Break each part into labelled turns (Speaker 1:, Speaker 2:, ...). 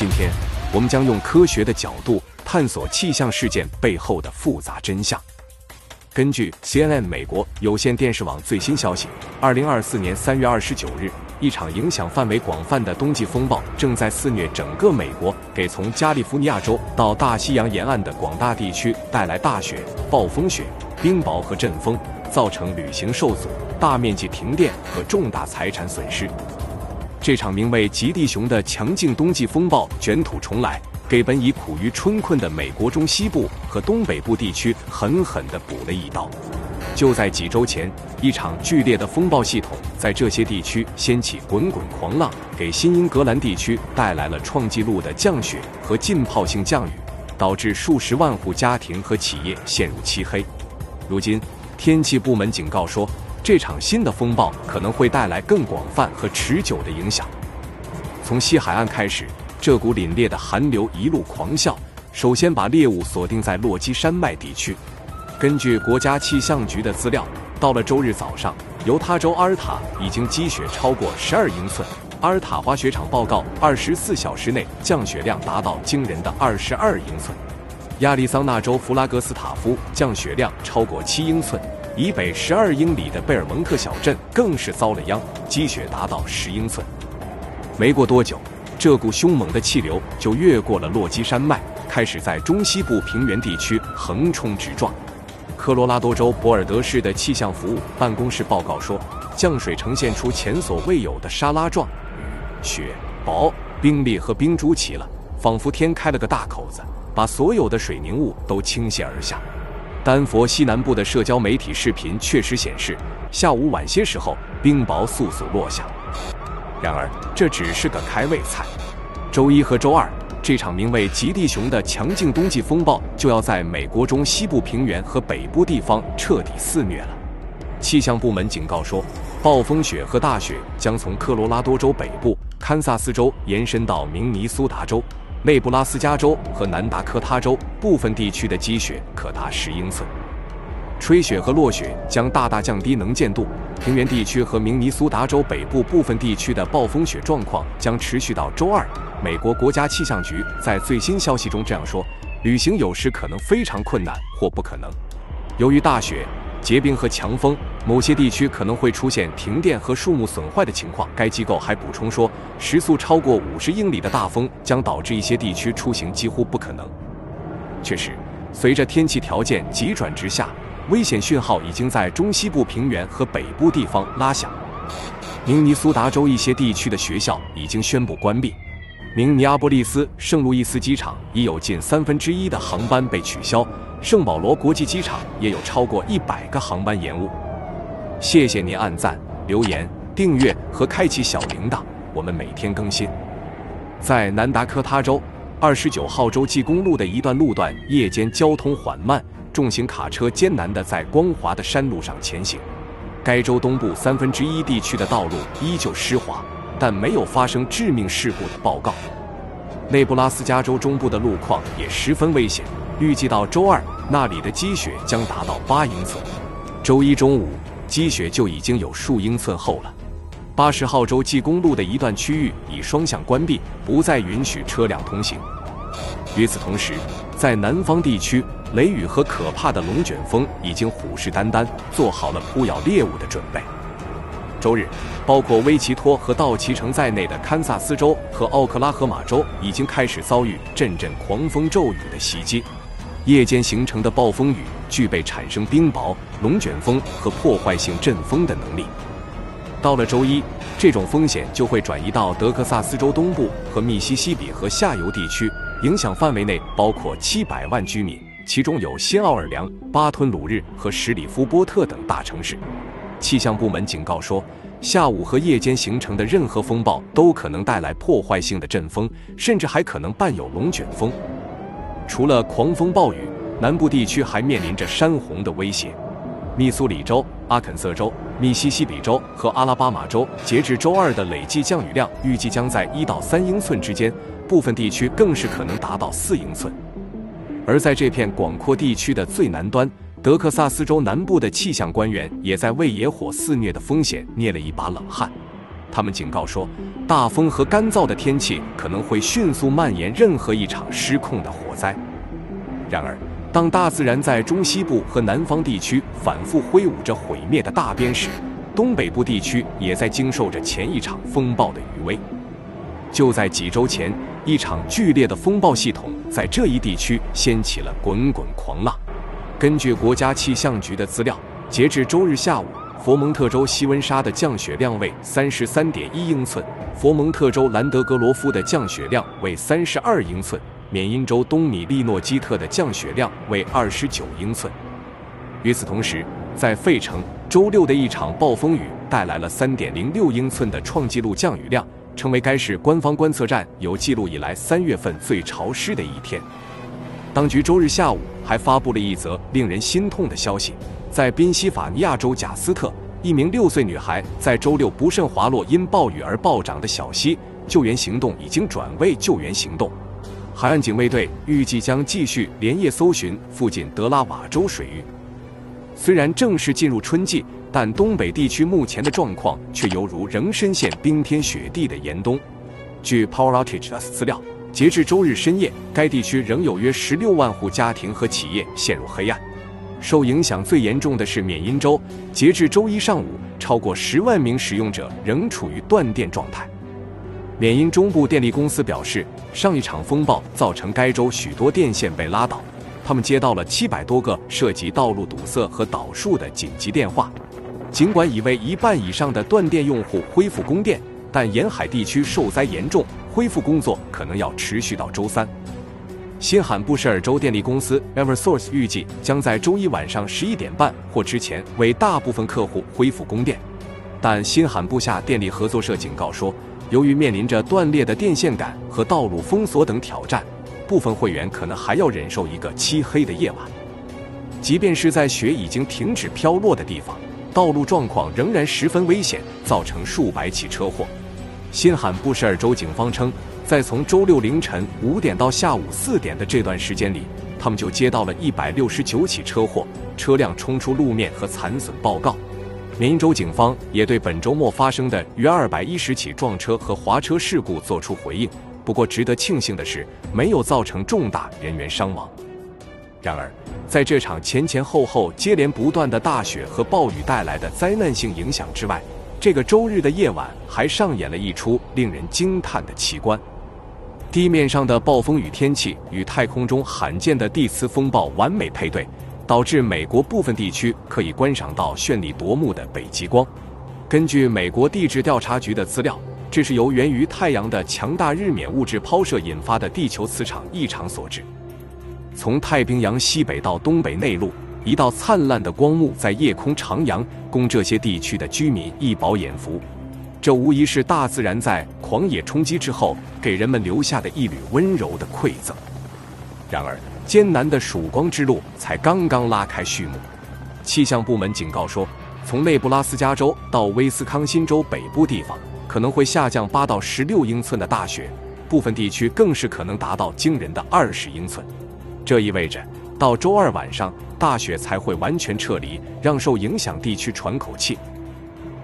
Speaker 1: 今天，我们将用科学的角度探索气象事件背后的复杂真相。根据 CNN 美国有线电视网最新消息，2024年3月29日，一场影响范围广泛的冬季风暴正在肆虐整个美国，给从加利福尼亚州到大西洋沿岸的广大地区带来大雪、暴风雪、冰雹和阵风，造成旅行受阻、大面积停电和重大财产损失。这场名为极地熊的强劲冬季风暴卷土重来，给本已苦于春困的美国中西部和东北部地区狠狠地补了一刀。就在几周前，一场剧烈的风暴系统在这些地区掀起滚滚狂浪，给新英格兰地区带来了创纪录的降雪和浸泡性降雨，导致数十万户家庭和企业陷入漆黑。如今，天气部门警告说，这场新的风暴可能会带来更广泛和持久的影响。从西海岸开始，这股凛冽的寒流一路狂啸，首先把猎物锁定在落基山脉地区。根据国家气象局的资料，到了周日早上，犹他州阿尔塔已经积雪超过12英寸。阿尔塔滑雪场报告24小时内降雪量达到惊人的22英寸。亚利桑那州弗拉格斯塔夫降雪量超过7英寸，以北12英里的贝尔蒙特小镇更是遭了殃，积雪达到10英寸。没过多久，这股凶猛的气流就越过了落基山脉，开始在中西部平原地区横冲直撞。科罗拉多州博尔德市的气象服务办公室报告说，降水呈现出前所未有的沙拉状，雨、雪、雹、冰粒和冰珠齐了，仿佛天开了个大口子，把所有的水凝物都倾泻而下。丹佛西南部的社交媒体视频确实显示，下午晚些时候冰雹簌簌落下。然而，这只是个开胃菜。周一和周二，这场名为极地熊的强劲冬季风暴就要在美国中西部平原和北部地方彻底肆虐了。气象部门警告说，暴风雪和大雪将从科罗拉多州北部、堪萨斯州延伸到明尼苏达州、内布拉斯加州和南达科他州，部分地区的积雪可达10英寸。吹雪和落雪将大大降低能见度，平原地区和明尼苏达州北部部分地区的暴风雪状况将持续到周二。美国国家气象局在最新消息中这样说，旅行有时可能非常困难或不可能。由于大雪、结冰和强风，某些地区可能会出现停电和树木损坏的情况。该机构还补充说，时速超过50英里的大风将导致一些地区出行几乎不可能。确实，随着天气条件急转直下，危险讯号已经在中西部平原和北部地方拉响。明尼苏达州一些地区的学校已经宣布关闭。明尼阿波利斯圣路易斯机场已有近1/3的航班被取消，圣保罗国际机场也有超过100个航班延误。谢谢您按赞、留言、订阅和开启小铃铛，我们每天更新。在南达科他州29号州际公路的一段路段，夜间交通缓慢，重型卡车艰难地在光滑的山路上前行。该州东部1/3地区的道路依旧湿滑，但没有发生致命事故的报告。内布拉斯加州中部的路况也十分危险，预计到周二，那里的积雪将达到8英寸。周一中午，积雪就已经有数英寸厚了。80号州际公路的一段区域已双向关闭，不再允许车辆通行。与此同时，在南方地区，雷雨和可怕的龙卷风已经虎视眈眈，做好了扑咬猎物的准备。周日，包括威奇托和道奇城在内的堪萨斯州和奥克拉荷马州已经开始遭遇阵阵狂风骤雨的袭击。夜间形成的暴风雨具备产生冰雹、龙卷风和破坏性阵风的能力。到了周一，这种风险就会转移到德克萨斯州东部和密西西比河下游地区，影响范围内包括700万居民，其中有新奥尔良、巴吞鲁日和什里夫波特等大城市。气象部门警告说，下午和夜间形成的任何风暴都可能带来破坏性的阵风，甚至还可能伴有龙卷风。除了狂风暴雨，南部地区还面临着山洪的威胁。密苏里州、阿肯色州、密西西比州和阿拉巴马州截至周二的累计降雨量预计将在1到3英寸之间，部分地区更是可能达到4英寸。而在这片广阔地区的最南端，德克萨斯州南部的气象官员也在为野火肆虐的风险捏了一把冷汗。他们警告说，大风和干燥的天气可能会迅速蔓延任何一场失控的火灾。然而，当大自然在中西部和南方地区反复挥舞着毁灭的大鞭时，东北部地区也在经受着前一场风暴的余威。就在几周前，一场剧烈的风暴系统在这一地区掀起了滚滚狂浪。根据国家气象局的资料，截至周日下午，佛蒙特州西温莎的降雪量为 33.1 英寸，佛蒙特州兰德格罗夫的降雪量为32英寸，缅因州东米利诺基特的降雪量为29英寸。与此同时，在费城，周六的一场暴风雨带来了 3.06 英寸的创纪录降雨量，成为该市官方观测站有记录以来3月份最潮湿的一天。当局周日下午还发布了一则令人心痛的消息，在宾夕法尼亚州贾斯特，一名6岁女孩在周六不慎滑落因暴雨而暴涨的小溪，救援行动已经转为救援行动。海岸警卫队预计将继续连夜搜寻附近德拉瓦州水域。虽然正式进入春季，但东北地区目前的状况却犹如仍深陷冰天雪地的严冬。据 Power Outage 的资料，截至周日深夜，该地区仍有约16万户家庭和企业陷入黑暗。受影响最严重的是缅因州，截至周一上午，超过10万名使用者仍处于断电状态。缅因中部电力公司表示，上一场风暴造成该州许多电线被拉倒，他们接到了700多个涉及道路堵塞和倒树的紧急电话。尽管已为1半以上的断电用户恢复供电，但沿海地区受灾严重，恢复工作可能要持续到周三。新罕布什尔州电力公司 Eversource 预计将在周一晚上11点半或之前为大部分客户恢复供电，但新罕布夏电力合作社警告说，由于面临着断裂的电线杆和道路封锁等挑战，部分会员可能还要忍受一个漆黑的夜晚。即便是在雪已经停止飘落的地方，道路状况仍然十分危险，造成数百起车祸。新罕布什尔州警方称，在从周六凌晨5点到下午4点的这段时间里，他们就接到了169起车祸、车辆冲出路面和残损报告。缅因州警方也对本周末发生的约210起撞车和滑车事故作出回应，不过值得庆幸的是，没有造成重大人员伤亡。然而，在这场前前后后接连不断的大雪和暴雨带来的灾难性影响之外，这个周日的夜晚还上演了一出令人惊叹的奇观。地面上的暴风雨天气与太空中罕见的地磁风暴完美配对，导致美国部分地区可以观赏到绚丽夺目的北极光。根据美国地质调查局的资料，这是由源于太阳的强大日冕物质抛射引发的地球磁场异常所致。从太平洋西北到东北内陆，一道灿烂的光幕在夜空徜徉，供这些地区的居民一饱眼福。这无疑是大自然在狂野冲击之后给人们留下的一缕温柔的馈赠。然而，艰难的曙光之路才刚刚拉开序幕。气象部门警告说，从内布拉斯加州到威斯康辛州北部地方可能会下降8到16英寸的大雪，部分地区更是可能达到惊人的20英寸。这意味着到周二晚上，大雪才会完全撤离，让受影响地区喘口气。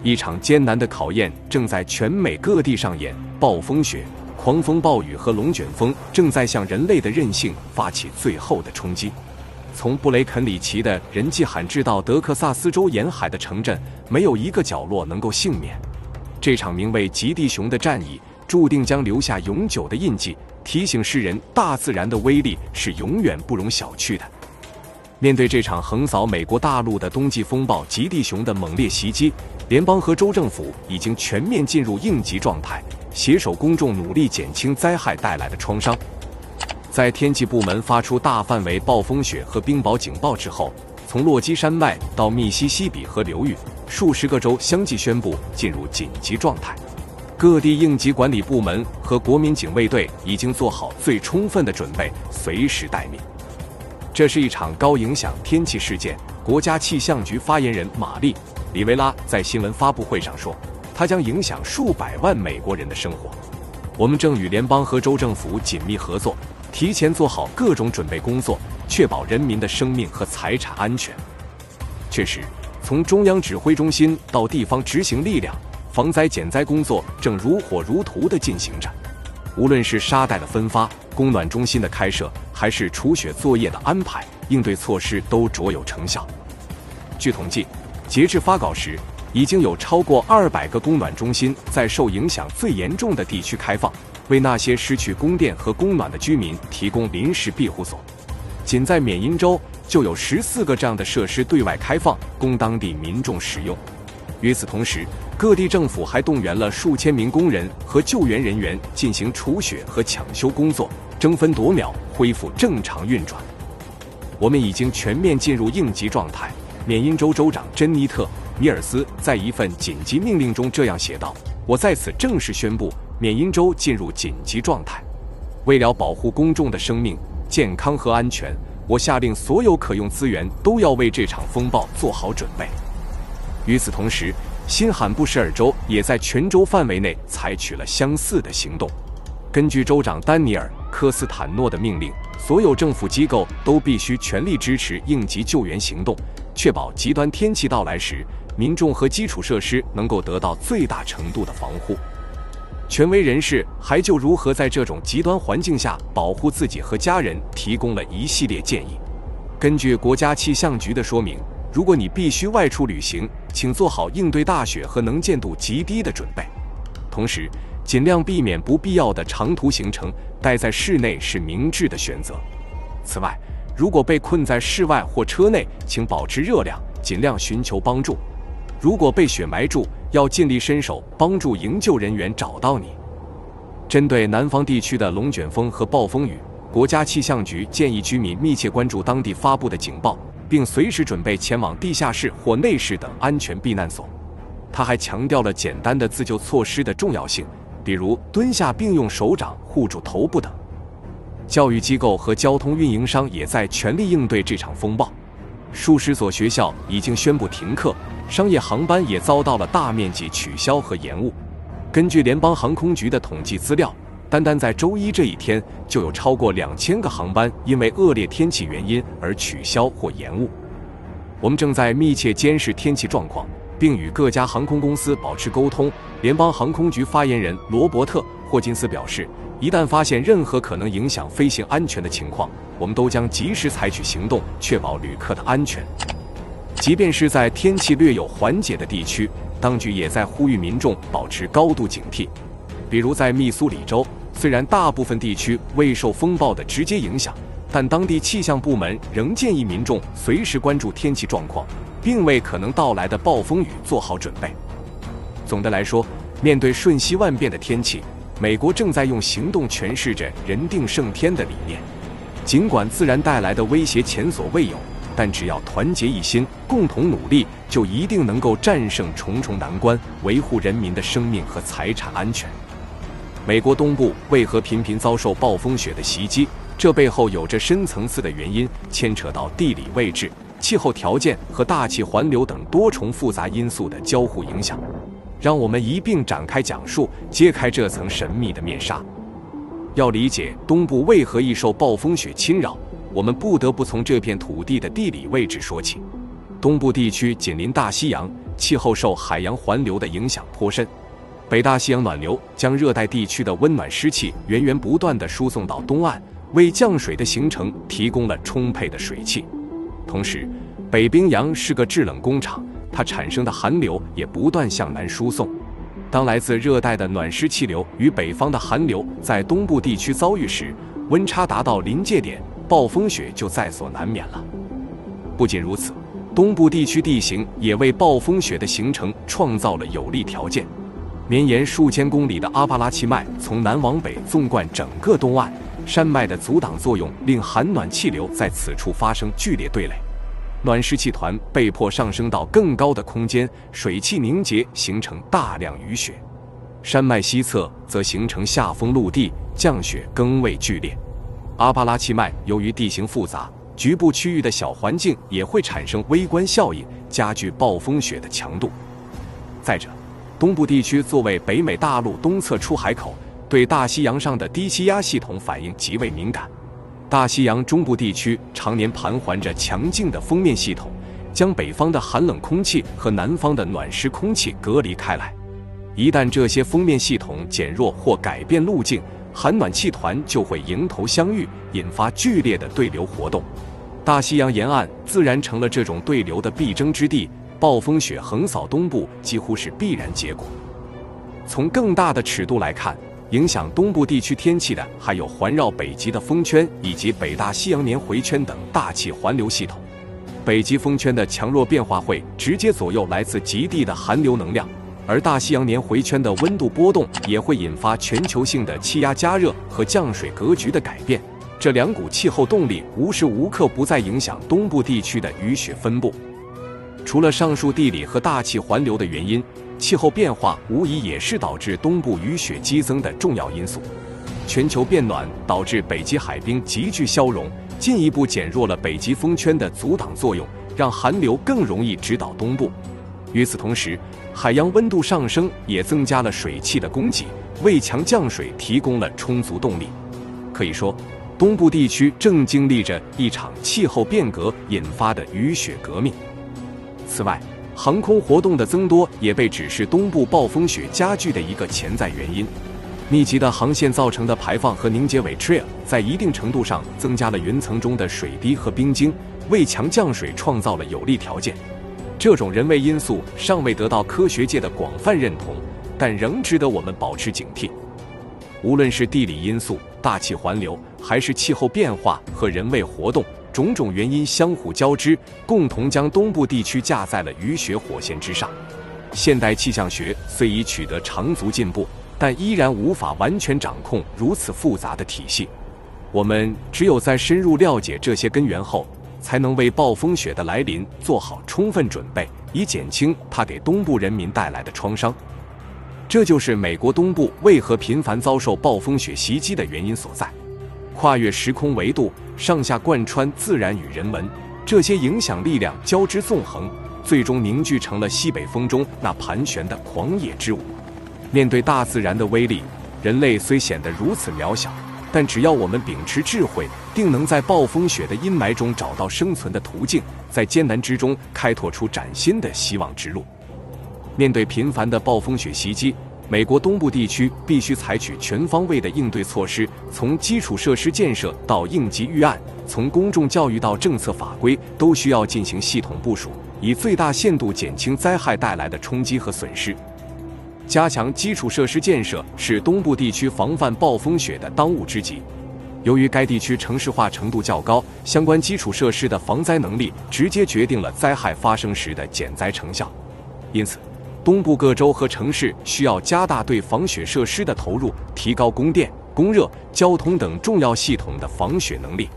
Speaker 1: 一场艰难的考验正在全美各地上演，暴风雪、狂风暴雨和龙卷风正在向人类的韧性发起最后的冲击。从布雷肯里奇的人迹罕至到德克萨斯州沿海的城镇，没有一个角落能够幸免。这场名为极地熊的战役注定将留下永久的印记，提醒世人大自然的威力是永远不容小觑的。面对这场横扫美国大陆的冬季风暴极地熊的猛烈袭击，联邦和州政府已经全面进入应急状态，携手公众努力减轻灾害带来的创伤。在天气部门发出大范围暴风雪和冰雹警报之后，从落基山脉到密西西比河流域，数十个州相继宣布进入紧急状态。各地应急管理部门和国民警卫队已经做好最充分的准备，随时待命。这是一场高影响天气事件。国家气象局发言人玛丽·里维拉在新闻发布会上说，它将影响数百万美国人的生活。我们正与联邦和州政府紧密合作，提前做好各种准备工作，确保人民的生命和财产安全。确实，从中央指挥中心到地方执行力量，防灾减灾工作正如火如荼地进行着。无论是沙袋的分发、供暖中心的开设，还是除雪作业的安排，应对措施都卓有成效。据统计，截至发稿时，已经有超过200个供暖中心在受影响最严重的地区开放，为那些失去供电和供暖的居民提供临时庇护所。仅在缅因州就有14个这样的设施对外开放，供当地民众使用。与此同时，各地政府还动员了数千名工人和救援人员进行除雪和抢修工作，争分夺秒恢复正常运转。我们已经全面进入应急状态。缅因州州长珍妮特·米尔斯在一份紧急命令中这样写道：“我在此正式宣布，缅因州进入紧急状态。为了保护公众的生命、健康和安全，我下令所有可用资源都要为这场风暴做好准备。”与此同时，新罕布什尔州也在全州范围内采取了相似的行动。根据州长丹尼尔·科斯坦诺的命令，所有政府机构都必须全力支持应急救援行动，确保极端天气到来时，民众和基础设施能够得到最大程度的防护。权威人士还就如何在这种极端环境下保护自己和家人提供了一系列建议。根据国家气象局的说明，如果你必须外出旅行，请做好应对大雪和能见度极低的准备。同时，尽量避免不必要的长途行程，待在室内是明智的选择。此外，如果被困在室外或车内，请保持热量，尽量寻求帮助。如果被雪埋住，要尽力伸手帮助营救人员找到你。针对南方地区的龙卷风和暴风雨，国家气象局建议居民密切关注当地发布的警报，并随时准备前往地下室或内室等安全避难所。他还强调了简单的自救措施的重要性，比如蹲下并用手掌护住头部等。教育机构和交通运营商也在全力应对这场风暴。数十所学校已经宣布停课，商业航班也遭到了大面积取消和延误。根据联邦航空局的统计资料，单单在周一这一天，就有超过2000个航班因为恶劣天气原因而取消或延误。我们正在密切监视天气状况，并与各家航空公司保持沟通。联邦航空局发言人罗伯特·霍金斯表示，一旦发现任何可能影响飞行安全的情况，我们都将及时采取行动，确保旅客的安全。即便是在天气略有缓解的地区，当局也在呼吁民众保持高度警惕。比如在密苏里州，虽然大部分地区未受风暴的直接影响，但当地气象部门仍建议民众随时关注天气状况，并为可能到来的暴风雨做好准备。总的来说，面对瞬息万变的天气，美国正在用行动诠释着人定胜天的理念。尽管自然带来的威胁前所未有，但只要团结一心，共同努力，就一定能够战胜重重难关，维护人民的生命和财产安全。美国东部为何频频遭受暴风雪的袭击？这背后有着深层次的原因，牵扯到地理位置、气候条件和大气环流等多重复杂因素的交互影响。让我们一并展开讲述，揭开这层神秘的面纱。要理解东部为何易受暴风雪侵扰，我们不得不从这片土地的地理位置说起。东部地区紧邻大西洋，气候受海洋环流的影响颇深。北大西洋暖流将热带地区的温暖湿气源源不断地输送到东岸，为降水的形成提供了充沛的水汽。同时，北冰洋是个制冷工厂，它产生的寒流也不断向南输送。当来自热带的暖湿气流与北方的寒流在东部地区遭遇时，温差达到临界点，暴风雪就在所难免了。不仅如此，东部地区地形也为暴风雪的形成创造了有利条件。绵延数千公里的阿帕拉契脉从南往北纵贯整个东岸，山脉的阻挡作用令寒暖气流在此处发生剧烈对垒，暖湿气团被迫上升到更高的空间，水汽凝结形成大量雨雪。山脉西侧则形成下风陆地，降雪更为剧烈。阿帕拉契脉由于地形复杂，局部区域的小环境也会产生微观效应，加剧暴风雪的强度。再者，东部地区作为北美大陆东侧出海口，对大西洋上的低气压系统反应极为敏感。大西洋中部地区常年盘桓着强劲的锋面系统，将北方的寒冷空气和南方的暖湿空气隔离开来。一旦这些锋面系统减弱或改变路径，寒暖气团就会迎头相遇，引发剧烈的对流活动。大西洋沿岸自然成了这种对流的必争之地，暴风雪横扫东部几乎是必然结果。从更大的尺度来看，影响东部地区天气的还有环绕北极的风圈以及北大西洋年回圈等大气环流系统。北极风圈的强弱变化会直接左右来自极地的寒流能量，而大西洋年回圈的温度波动也会引发全球性的气压加热和降水格局的改变。这两股气候动力无时无刻不在影响东部地区的雨雪分布。除了上述地理和大气环流的原因，气候变化无疑也是导致东部雨雪激增的重要因素。全球变暖导致北极海冰急剧消融，进一步减弱了北极风圈的阻挡作用，让寒流更容易直捣东部。与此同时，海洋温度上升也增加了水汽的供给，为强降水提供了充足动力。可以说，东部地区正经历着一场气候变革引发的雨雪革命。此外，航空活动的增多也被指是东部暴风雪加剧的一个潜在原因。密集的航线造成的排放和凝结尾 trail 在一定程度上增加了云层中的水滴和冰晶，为强降水创造了有利条件。这种人为因素尚未得到科学界的广泛认同，但仍值得我们保持警惕。无论是地理因素、大气环流，还是气候变化和人为活动，种种原因相互交织，共同将东部地区架在了雨雪火线之上。现代气象学虽已取得长足进步，但依然无法完全掌控如此复杂的体系。我们只有在深入了解这些根源后，才能为暴风雪的来临做好充分准备，以减轻它给东部人民带来的创伤。这就是美国东部为何频繁遭受暴风雪袭击的原因所在。跨越时空维度，上下贯穿自然与人文，这些影响力量交织纵横，最终凝聚成了西北风中那盘旋的狂野之舞。面对大自然的威力，人类虽显得如此渺小，但只要我们秉持智慧，定能在暴风雪的阴霾中找到生存的途径，在艰难之中开拓出崭新的希望之路。面对频繁的暴风雪袭击，美国东部地区必须采取全方位的应对措施，从基础设施建设到应急预案，从公众教育到政策法规，都需要进行系统部署，以最大限度减轻灾害带来的冲击和损失。加强基础设施建设是东部地区防范暴风雪的当务之急。由于该地区城市化程度较高，相关基础设施的防灾能力直接决定了灾害发生时的减灾成效。因此，东部各州和城市需要加大对防雪设施的投入，提高供电、供热、交通等重要系统的防雪能力。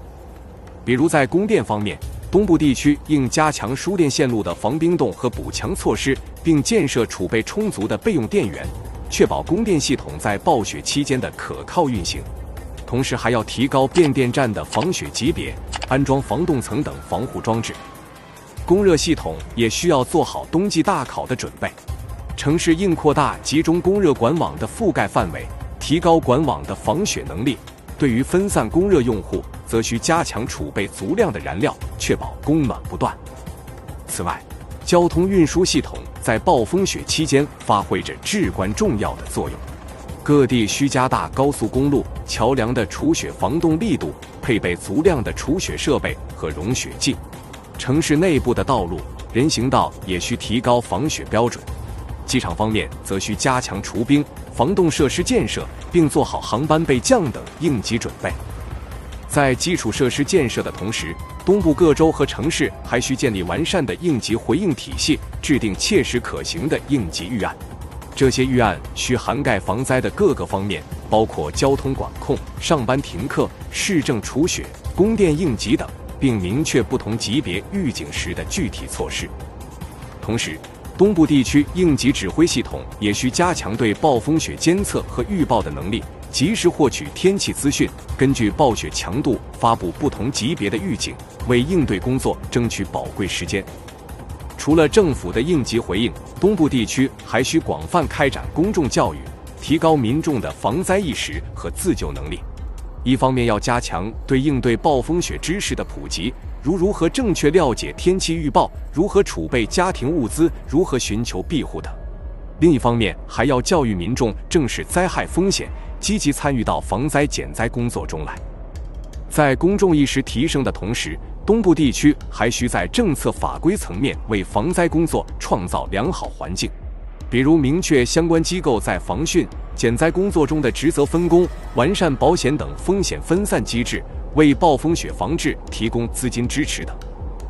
Speaker 1: 比如在供电方面，东部地区应加强输电线路的防冰冻和补强措施，并建设储备充足的备用电源，确保供电系统在暴雪期间的可靠运行。同时还要提高变电站的防雪级别，安装防冻层等防护装置。供热系统也需要做好冬季大考的准备。城市应扩大集中供热管网的覆盖范围，提高管网的防雪能力。对于分散供热用户，则需加强储备足量的燃料，确保供暖不断。此外，交通运输系统在暴风雪期间发挥着至关重要的作用。各地需加大高速公路、桥梁的除雪防冻力度，配备足量的除雪设备和融雪剂。城市内部的道路、人行道也需提高防雪标准。机场方面则需加强除冰、防冻设施建设，并做好航班备降等应急准备。在基础设施建设的同时，东部各州和城市还需建立完善的应急回应体系，制定切实可行的应急预案。这些预案需涵盖防灾的各个方面，包括交通管控、上班停课、市政除雪、供电应急等，并明确不同级别预警时的具体措施。同时，东部地区应急指挥系统也需加强对暴风雪监测和预报的能力，及时获取天气资讯，根据暴雪强度发布不同级别的预警，为应对工作争取宝贵时间。除了政府的应急回应，东部地区还需广泛开展公众教育，提高民众的防灾意识和自救能力。一方面要加强对应对暴风雪知识的普及，如何正确了解天气预报，如何储备家庭物资，如何寻求庇护等。另一方面，还要教育民众正视灾害风险，积极参与到防灾减灾工作中来。在公众意识提升的同时，东部地区还需在政策法规层面为防灾工作创造良好环境，比如明确相关机构在防汛、减灾工作中的职责分工，完善保险等风险分散机制，为暴风雪防治提供资金支持等。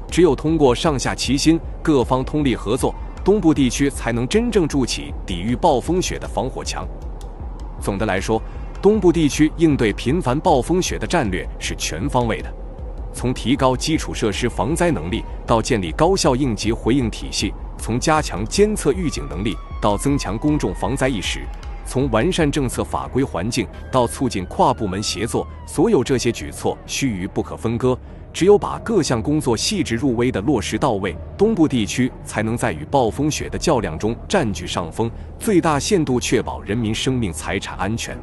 Speaker 1: 只有通过上下齐心、各方通力合作，东部地区才能真正筑起抵御暴风雪的防火墙。总的来说，东部地区应对频繁暴风雪的战略是全方位的，从提高基础设施防灾能力到建立高效应急回应体系，从加强监测预警能力到增强公众防灾意识，从完善政策法规环境到促进跨部门协作，所有这些举措须臾不可分割。只有把各项工作细致入微地落实到位，东部地区才能在与暴风雪的较量中占据上风，最大限度确保人民生命财产安全。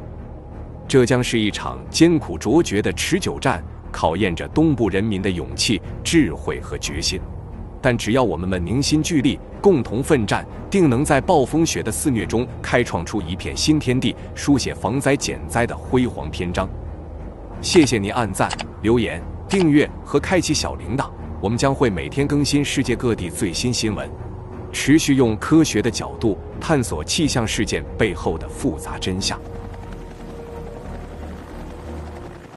Speaker 1: 这将是一场艰苦卓绝的持久战，考验着东部人民的勇气、智慧和决心。但只要我们凝心聚力，共同奋战，定能在暴风雪的肆虐中开创出一片新天地，书写防灾减灾的辉煌篇章。谢谢您按赞、留言、订阅和开启小铃铛，我们将会每天更新世界各地最新新闻，持续用科学的角度探索气象事件背后的复杂真相。